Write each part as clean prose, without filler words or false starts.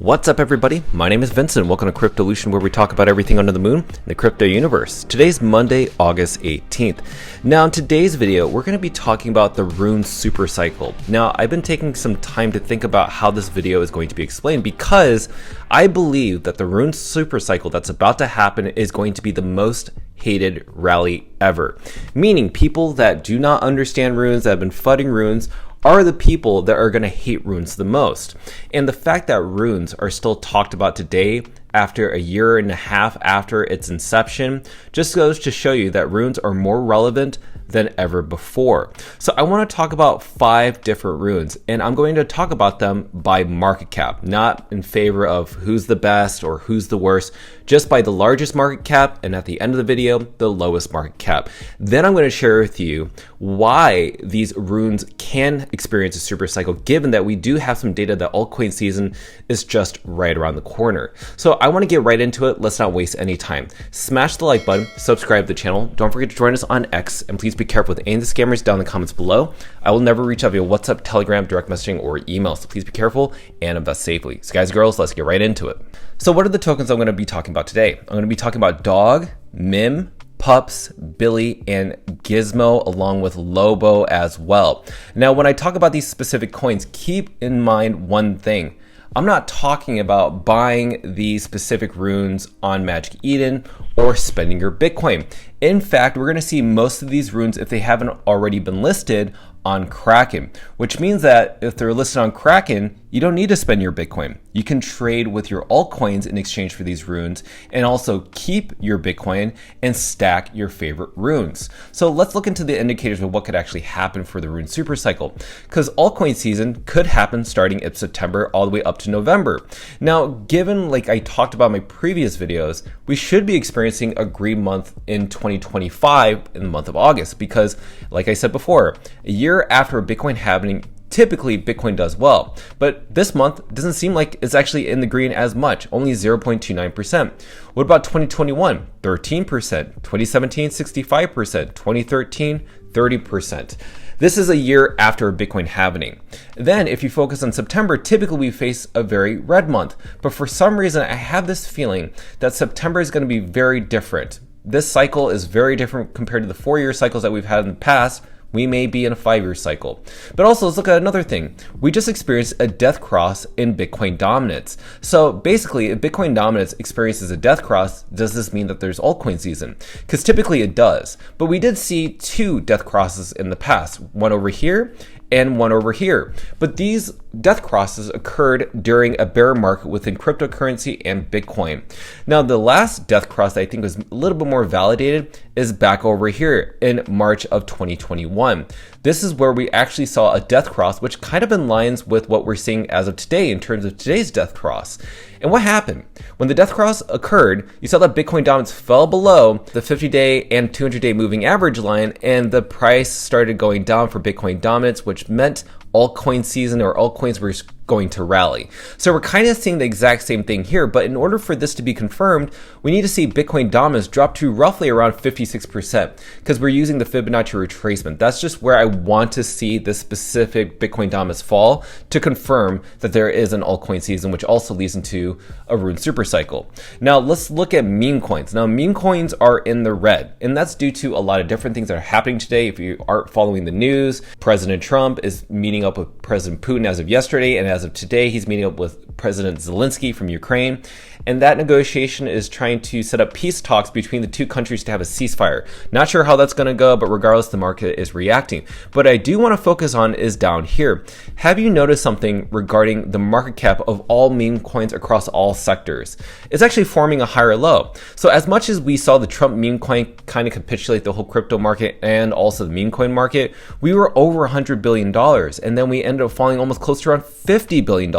What's up everybody, my name is Vincent. Welcome to Cryptolution, where we talk about everything under the moon in the crypto universe. Today's Monday, August 18th. Now in today's video, we're going to be talking about the Rune Supercycle. Now I've been taking some time to think about how this video is going to be explained because I believe that the Rune Supercycle that's about to happen is going to be the most hated rally ever. Meaning people that do not understand runes, that have been fudding runes, are the people that are going to hate runes the most. And the fact that runes are still talked about today after a year and a half after its inception just goes to show you that runes are more relevant than ever before. So I want to talk about 5 different runes, and I'm going to talk about them by market cap, not in favor of who's the best or who's the worst, just by the largest market cap, and at the end of the video, the lowest market cap. Then I'm going to share with you why these runes can experience a super cycle, given that we do have some data that altcoin season is just right around the corner. So I want to get right into it. Let's not waste any time. Smash the like button, subscribe to the channel. Don't forget to join us on X, and please be careful with any of the scammers down in the comments below. I will never reach out via WhatsApp, Telegram, direct messaging, or email, so please be careful and invest safely. So guys and girls, let's get right into it. So what are the tokens I'm going to be talking about today? I'm going to be talking about Dog, Mim, Pups, Billy, and Gizmo, along with Lobo as well. Now, when I talk about these specific coins, keep in mind one thing. I'm not talking about buying these specific runes on Magic Eden or spending your Bitcoin. In fact, we're going to see most of these runes, if they haven't already been listed, on Kraken, which means that if they're listed on Kraken, you don't need to spend your Bitcoin. You can trade with your altcoins in exchange for these runes and also keep your Bitcoin and stack your favorite runes. So let's look into the indicators of what could actually happen for the Rune Supercycle, because altcoin season could happen starting in September all the way up to November. Now, given like I talked about in my previous videos, we should be experiencing a green month in 2025 in the month of August, because like I said before, a year after a Bitcoin halving, typically Bitcoin does well, but this month doesn't seem like it's actually in the green as much, only 0.29%. What about 2021? 13%, 2017, 65%, 2013, 30%. This is a year after a Bitcoin halving. Then if you focus on September, typically we face a very red month, but for some reason I have this feeling that September is going to be very different. This cycle is very different compared to the 4-year cycles that we've had in the past. We may be in a 5-year cycle. But also, let's look at another thing. We just experienced a death cross in Bitcoin dominance. So basically, if Bitcoin dominance experiences a death cross, does this mean that there's altcoin season? Because typically it does. But we did see 2 death crosses in the past, one over here and one over here. But these death crosses occurred during a bear market within cryptocurrency and Bitcoin. Now, the last death cross that I think was a little bit more validated is back over here in March of 2021. This is where we actually saw a death cross, which kind of aligns with what we're seeing as of today in terms of today's death cross. And what happened? When the death cross occurred, you saw that Bitcoin dominance fell below the 50-day and 200-day moving average line, and the price started going down for Bitcoin dominance, which meant altcoin season or altcoins were going to rally. So we're kind of seeing the exact same thing here, but in order for this to be confirmed, we need to see Bitcoin dominance drop to roughly around 56%, because we're using the Fibonacci retracement. That's just where I want to see this specific Bitcoin dominance fall to confirm that there is an altcoin season, which also leads into a Rune Supercycle. Now let's look at meme coins. Now meme coins are in the red, and that's due to a lot of different things that are happening today. If you aren't following the news, President Trump is meeting up with President Putin as of yesterday, and as of today, he's meeting up with President Zelensky from Ukraine. And that negotiation is trying to set up peace talks between the 2 countries to have a ceasefire. Not sure how that's going to go, but regardless, the market is reacting. But I do want to focus on is down here. Have you noticed something regarding the market cap of all meme coins across all sectors? It's actually forming a higher low. So as much as we saw the Trump meme coin kind of capitulate the whole crypto market and also the meme coin market, we were over $100 billion. And then we ended up falling almost close to around $50 billion.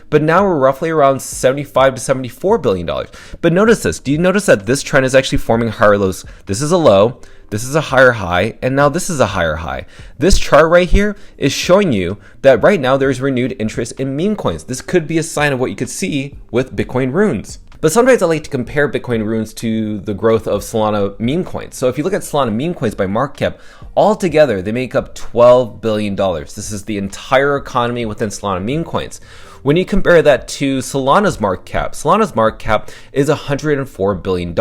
But now we're roughly around $75 to $74 billion. But notice this. Do you notice that this trend is actually forming higher lows? This is a low, this is a higher high, and now this is a higher high. This chart right here is showing you that right now there's renewed interest in meme coins. This could be a sign of what you could see with Bitcoin runes. But sometimes I like to compare Bitcoin runes to the growth of Solana meme coins. So if you look at Solana meme coins by market cap, altogether they make up $12 billion. This is the entire economy within Solana meme coins. When you compare that to Solana's market cap is $104 billion.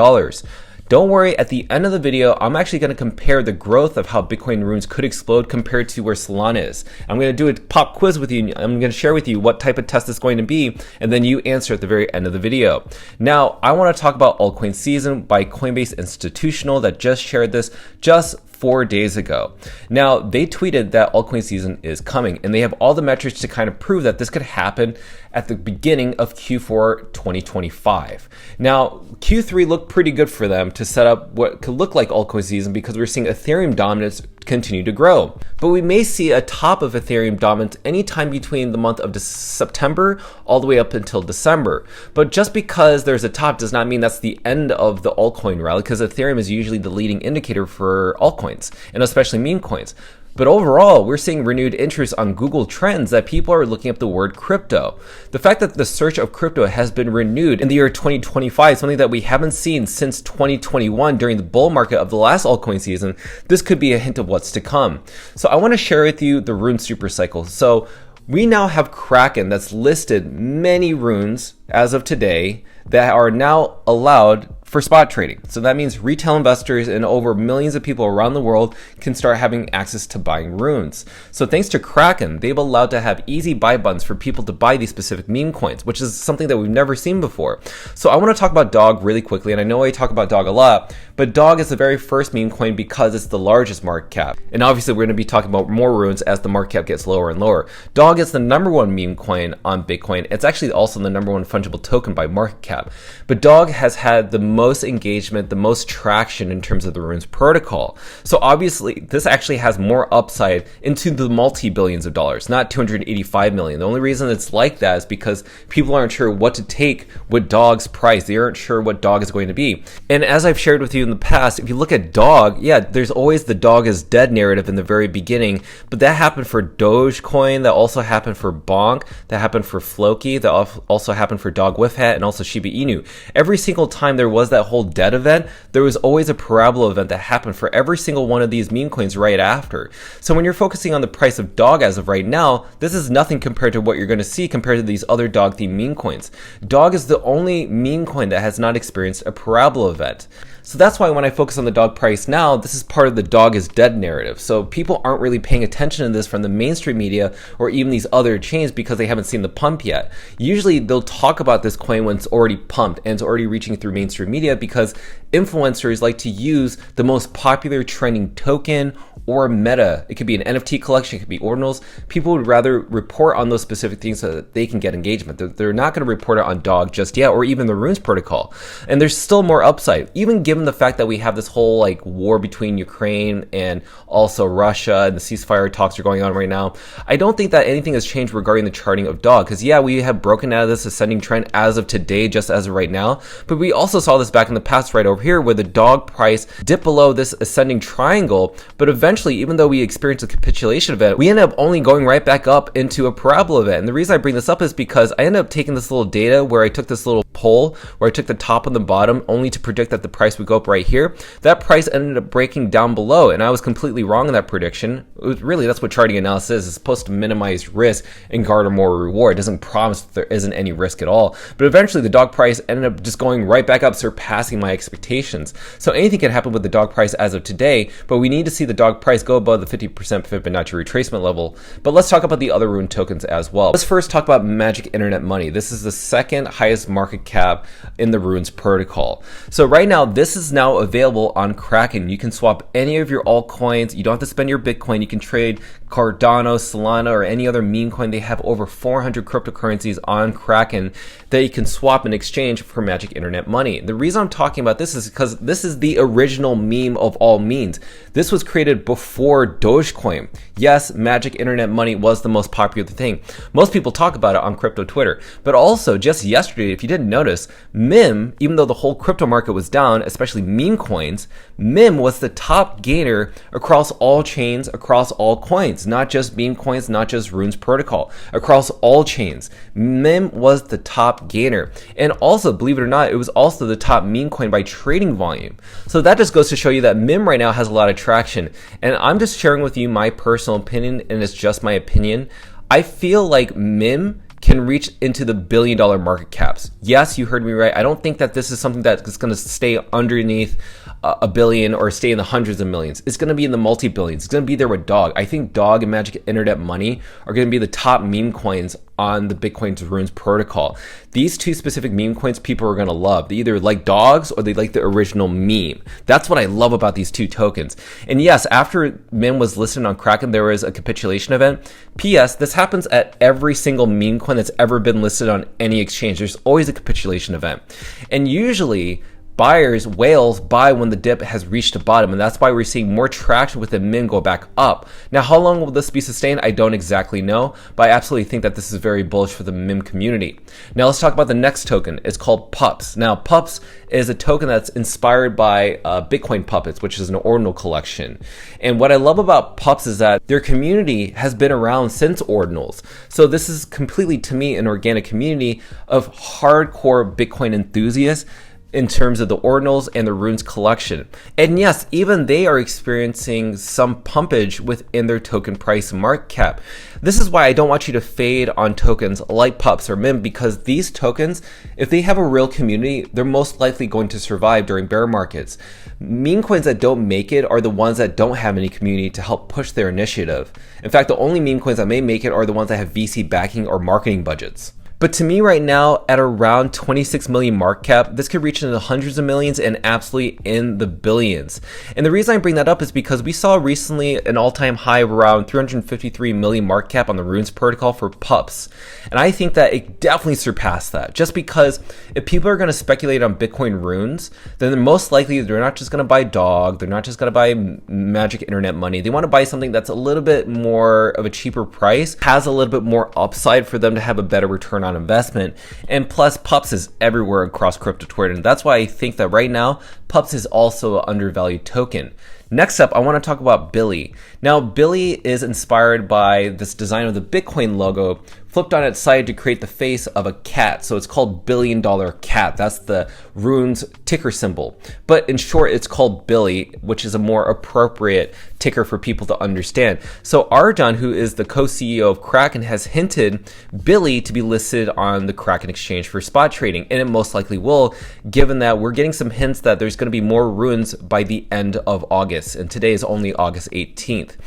Don't worry, at the end of the video, I'm actually going to compare the growth of how Bitcoin runes could explode compared to where Solana is. I'm going to do a pop quiz with you. I'm going to share with you what type of test it's going to be, and then you answer at the very end of the video. Now, I want to talk about Altcoin Season by Coinbase Institutional that just shared this just 4 days ago. Now, they tweeted that altcoin season is coming, and they have all the metrics to kind of prove that this could happen at the beginning of Q4 2025. Now, Q3 looked pretty good for them to set up what could look like altcoin season because we're seeing Ethereum dominance continue to grow. But we may see a top of Ethereum dominance anytime between the month of September all the way up until December. But just because there's a top does not mean that's the end of the altcoin rally, because Ethereum is usually the leading indicator for altcoins, and especially meme coins. But overall, we're seeing renewed interest on Google Trends that people are looking up the word crypto. The fact that the search of crypto has been renewed in the year 2025 is something that we haven't seen since 2021 during the bull market of the last altcoin season. This could be a hint of what's to come. So I want to share with you the Rune Supercycle. So we now have Kraken that's listed many runes as of today that are now allowed for spot trading. So that means retail investors and over millions of people around the world can start having access to buying runes. So thanks to Kraken, they've allowed to have easy buy buttons for people to buy these specific meme coins, which is something that we've never seen before. So I want to talk about Dog really quickly, and I know I talk about Dog a lot, but Dog is the very first meme coin because it's the largest market cap. And obviously we're going to be talking about more runes as the market cap gets lower and lower. Dog is the #1 meme coin on Bitcoin. It's actually also the #1 fungible token by market cap. But Dog has had the most engagement, the most traction in terms of the runes protocol. So obviously this actually has more upside into the multi-billions of dollars, not 285 million. The only reason it's like that is because people aren't sure what to take with Dog's price. They aren't sure what Dog is going to be. And as I've shared with you in the past, if you look at Dog, yeah, there's always the Dog is dead narrative in the very beginning, but that happened for Dogecoin, that also happened for Bonk, that happened for Floki, that also happened for Dog with Hat, and also Shiba Inu. Every single time there was that whole dead event, there was always a parabola event that happened for every single one of these meme coins right after. So when you're focusing on the price of Dog as of right now, this is nothing compared to what you're going to see compared to these other Dog themed meme coins. Dog is the only meme coin that has not experienced a parabola event. So that's why when I focus on the Dog price now, this is part of the Dog is dead narrative. So people aren't really paying attention to this from the mainstream media or even these other chains because they haven't seen the pump yet. Usually they'll talk about this coin when it's already pumped and it's already reaching through mainstream media because influencers like to use the most popular trending token or meta. It could be an NFT collection, it could be Ordinals. People would rather report on those specific things so that they can get engagement. They're not going to report it on Dog just yet, or even the Runes protocol. And there's still more upside, even given the fact that we have this whole like war between Ukraine and also Russia, and the ceasefire talks are going on right now. I don't think that anything has changed regarding the charting of Dog, because yeah, we have broken out of this ascending trend as of today, just as of right now, but we also saw this back in the past right over here where the Dog price dipped below this ascending triangle, but eventually, even though we experienced a capitulation event, we ended up only going right back up into a parabola event. And the reason I bring this up is because I ended up taking this little data where I took this little poll where I took the top and the bottom only to predict that the price would go up right here. That price ended up breaking down below, and I was completely wrong in that prediction. Really, that's what charting analysis is. It's supposed to minimize risk and garner more reward. It doesn't promise that there isn't any risk at all. But eventually the Dog price ended up just going right back up, surpassing my expectations. So anything can happen with the Dog price as of today, but we need to see the Dog price go above the 50% Fibonacci retracement level. But let's talk about the other Rune tokens as well. Let's first talk about Magic Internet Money. This is the second highest market cap in the Runes protocol. So right now, this is now available on Kraken. You can swap any of your altcoins. You don't have to spend your Bitcoin. You can trade Cardano, Solana, or any other meme coin. They have over 400 cryptocurrencies on Kraken that you can swap and exchange for Magic Internet Money. The reason I'm talking about this is because this is the original meme of all memes. This was created before Dogecoin. Yes, Magic Internet Money was the most popular thing. Most people talk about it on crypto Twitter. But also, just yesterday, if you didn't notice, MIM, even though the whole crypto market was down, especially especially meme coins, meme was the top gainer across all chains, across all coins, not just meme coins, not just Rune's protocol, across all chains. Meme was the top gainer. And also, believe it or not, it was also the top meme coin by trading volume. So that just goes to show you that meme right now has a lot of traction. And I'm just sharing with you my personal opinion, and it's just my opinion. I feel like meme can reach into the billion-dollar market caps. Yes, you heard me right. I don't think that this is something that's going to stay underneath a billion or stay in the hundreds of millions. It's going to be in the multi-billions. It's going to be there with Dog. I think Dog and Magic Internet Money are going to be the top meme coins on the Bitcoin's Runes protocol. These two specific meme coins people are going to love. They either like dogs or they like the original meme. That's what I love about these two tokens. And yes, after meme was listed on Kraken, there was a capitulation event. P.S. This happens at every single meme coin that's ever been listed on any exchange. There's always a capitulation event. And usually, whales buy when the dip has reached the bottom, and that's why we're seeing more traction with the meme go back up. Now, how long will this be sustained? I don't exactly know, but I absolutely think that this is very bullish for the meme community. Now, let's talk about the next token. It's called Pups. Now, Pups is a token that's inspired by Bitcoin Puppets, which is an Ordinal collection. And what I love about Pups is that their community has been around since Ordinals. So this is completely, to me, an organic community of hardcore Bitcoin enthusiasts in terms of the Ordinals and the Runes collection. And yes, even they are experiencing some pumpage within their token price market cap. This is why I don't want you to fade on tokens like Pups or meme, because these tokens, if they have a real community, they're most likely going to survive during bear markets. Meme coins that don't make it are the ones that don't have any community to help push their initiative. In fact, the only meme coins that may make it are the ones that have VC backing or marketing budgets. But to me right now, at around 26 million market cap, this could reach into the hundreds of millions and absolutely in the billions. And the reason I bring that up is because we saw recently an all-time high of around 353 million market cap on the Runes protocol for Pups. And I think that it definitely surpassed that, just because if people are going to speculate on Bitcoin Runes, then they're most likely they're not just going to buy Dog, they're not just going to buy Magic Internet Money. They want to buy something that's a little bit more of a cheaper price, has a little bit more upside for them to have a better return on investment. And plus, Pups is everywhere across crypto Twitter, and that's why I think that right now Pups is also an undervalued token. Next up, I want to talk about Billy. Now, Billy is inspired by this design of the Bitcoin logo flipped on its side to create the face of a cat. So it's called $billion cat. That's the Rune's ticker symbol. But in short, it's called Billy, which is a more appropriate ticker for people to understand. So Arjan, who is the co-CEO of Kraken, has hinted Billy to be listed on the Kraken exchange for spot trading, and it most likely will, given that we're getting some hints that there's going to be more Runes by the end of August, and today is only August 18th.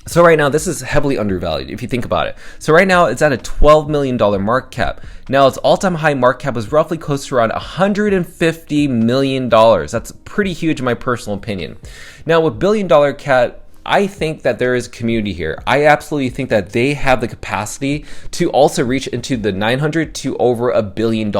So right now, this is heavily undervalued if you think about it. So right now, it's at a $12 million market cap. Now, its all-time high market cap was roughly close to around $150 million. That's pretty huge in my personal opinion. Now, with $billion cat, I think that there is a community here. I absolutely think that they have the capacity to also reach into the 900 to over $1 billion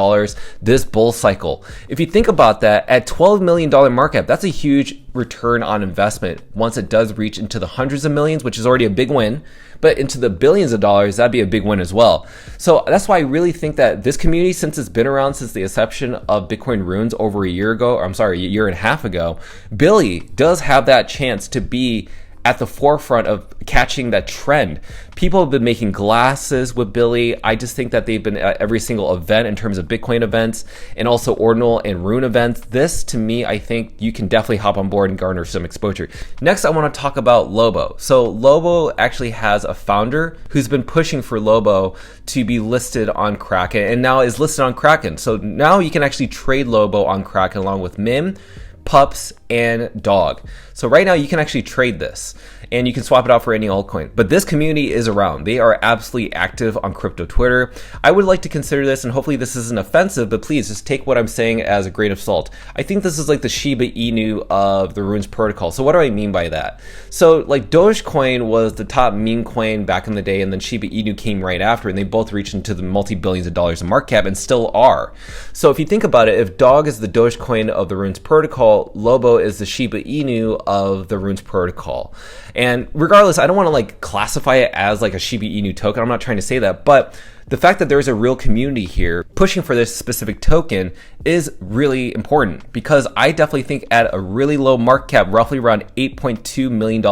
this bull cycle. If you think about that, at $12 million market cap, that's a huge return on investment. Once it does reach into the hundreds of millions, which is already a big win, but into the billions of dollars, that'd be a big win as well. So that's why I really think that this community, since it's been around since the inception of Bitcoin Runes over a year and a half ago, Billy does have that chance to be at the forefront of catching that trend. People have been making glasses with Billy. I just think that they've been at every single event in terms of Bitcoin events and also Ordinal and Rune events. This, to me, I think you can definitely hop on board and garner some exposure. Next, I want to talk about Lobo. So Lobo actually has a founder who's been pushing for Lobo to be listed on Kraken and now is listed on Kraken. So now you can actually trade Lobo on Kraken along with Mim, Pups, and Dog. So right now you can actually trade this and you can swap it out for any altcoin. But this community is around. They are absolutely active on crypto Twitter. I would like to consider this, and hopefully this isn't offensive, but please just take what I'm saying as a grain of salt. I think this is like the Shiba Inu of the Runes protocol. So what do I mean by that? So like Dogecoin was the top meme coin back in the day, and then Shiba Inu came right after, and they both reached into the multi-billions of dollars in market cap and still are. So if you think about it, if Dog is the Dogecoin of the Runes protocol, Lobo is the Shiba Inu of the Runes protocol. And regardless, I don't want to like classify it as like a Shiba Inu token. I'm not trying to say that, but the fact that there's a real community here pushing for this specific token is really important, because I definitely think at a really low market cap, roughly around $8.2 million,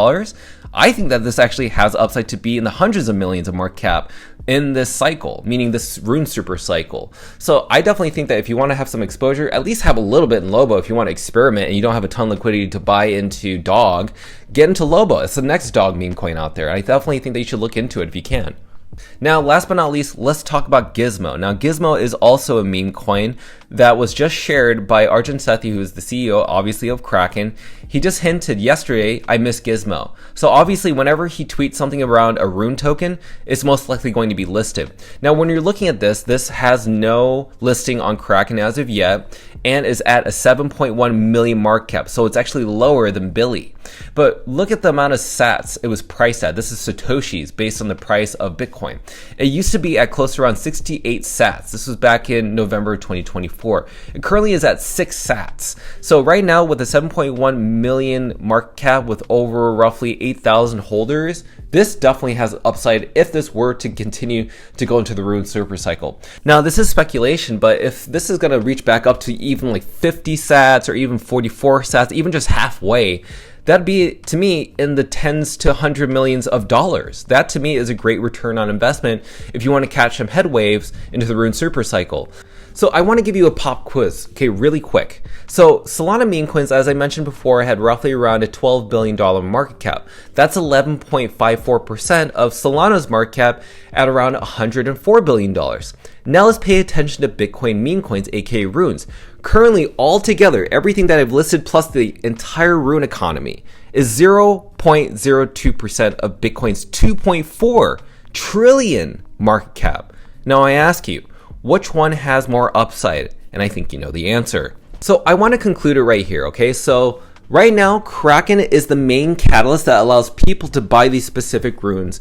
I think that this actually has upside to be in the hundreds of millions of market cap in this cycle, meaning this Rune super cycle. So I definitely think that if you want to have some exposure, at least have a little bit in Lobo. If you want to experiment and you don't have a ton of liquidity to buy into dog, get into Lobo. It's the next dog meme coin out there. I definitely think that you should look into it if you can. Now, last but not least, let's talk about Gizmo. Now, Gizmo is also a meme coin that was just shared by Arjun Sethi, who is the CEO, obviously, of Kraken. He just hinted yesterday, I miss Gizmo. So obviously, whenever he tweets something around a Rune token, it's most likely going to be listed. Now, when you're looking at this has no listing on Kraken as of yet, and is at a 7.1 million market cap. So it's actually lower than Billy. But look at the amount of sats it was priced at. This is Satoshis based on the price of Bitcoin. It used to be at close to around 68 sats. This was back in November 2024. It currently is at 6 sats. So right now with a 7.1 million market cap with over roughly 8,000 holders, this definitely has upside if this were to continue to go into the Rune super cycle. Now, this is speculation, but if this is going to reach back up to even like 50 sats or even 44 sats, even just halfway, that'd be, to me, in the tens to 100 millions of dollars. That, to me, is a great return on investment if you want to catch some head waves into the Rune super cycle. So I want to give you a pop quiz, okay, really quick. So Solana meme coins, as I mentioned before, had roughly around a $12 billion market cap. That's 11.54% of Solana's market cap at around $104 billion. Now let's pay attention to Bitcoin meme coins, aka Runes. Currently, altogether, everything that I've listed plus the entire Rune economy is 0.02% of Bitcoin's 2.4 trillion market cap. Now I ask you, which one has more upside? And I think you know the answer. So I want to conclude it right here, okay? So right now, Kraken is the main catalyst that allows people to buy these specific runes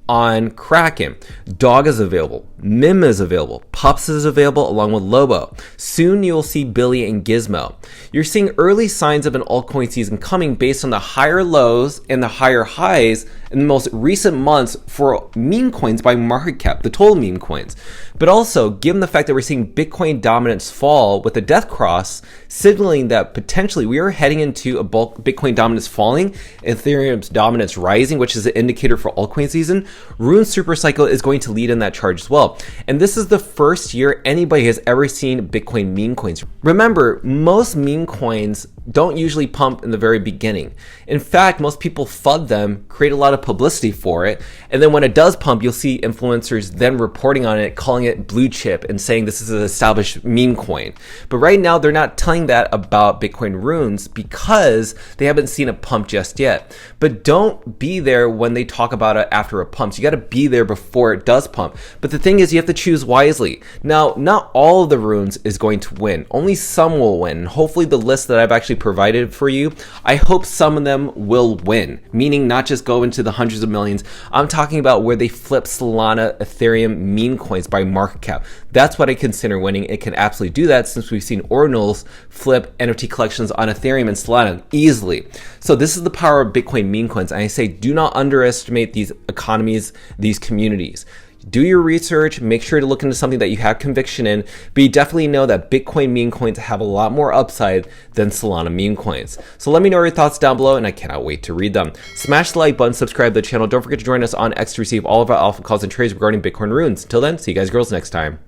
on Kraken. Dog is available, Mim is available, Pups is available along with Lobo. Soon you will see Billy and Gizmo. You're seeing early signs of an altcoin season coming based on the higher lows and the higher highs in the most recent months for meme coins by market cap, the total meme coins. But also, given the fact that we're seeing Bitcoin dominance fall with the death cross, signaling that potentially we are heading into a bulk Bitcoin dominance falling, Ethereum's dominance rising, which is an indicator for altcoin season, Rune Supercycle is going to lead in that charge as well. And this is the first year anybody has ever seen Bitcoin meme coins. Remember, most meme coins don't usually pump in the very beginning. In fact, most people FUD them, create a lot of publicity for it, and then when it does pump, you'll see influencers then reporting on it, calling it blue chip and saying this is an established meme coin. But right now, they're not telling that about Bitcoin runes because they haven't seen a pump just yet. But don't be there when they talk about it after it pumps. You got to be there before it does pump. But the thing is, you have to choose wisely. Now, not all of the runes is going to win. Only some will win. Hopefully the list that I've actually provided for you, I hope some of them will win, meaning not just go into the hundreds of millions. I'm talking about where they flip Solana, Ethereum meme coins by market cap. That's what I consider winning. It can absolutely do that since we've seen Ordinals flip NFT collections on Ethereum and Solana easily. So this is the power of Bitcoin meme coins. And I say do not underestimate these economies, these communities. Do your research, make sure to look into something that you have conviction in, but you definitely know that Bitcoin meme coins have a lot more upside than Solana meme coins. So let me know your thoughts down below, and I cannot wait to read them. Smash the like button, subscribe to the channel. Don't forget to join us on X to receive all of our alpha calls and trades regarding Bitcoin runes. Until then, see you guys girls next time.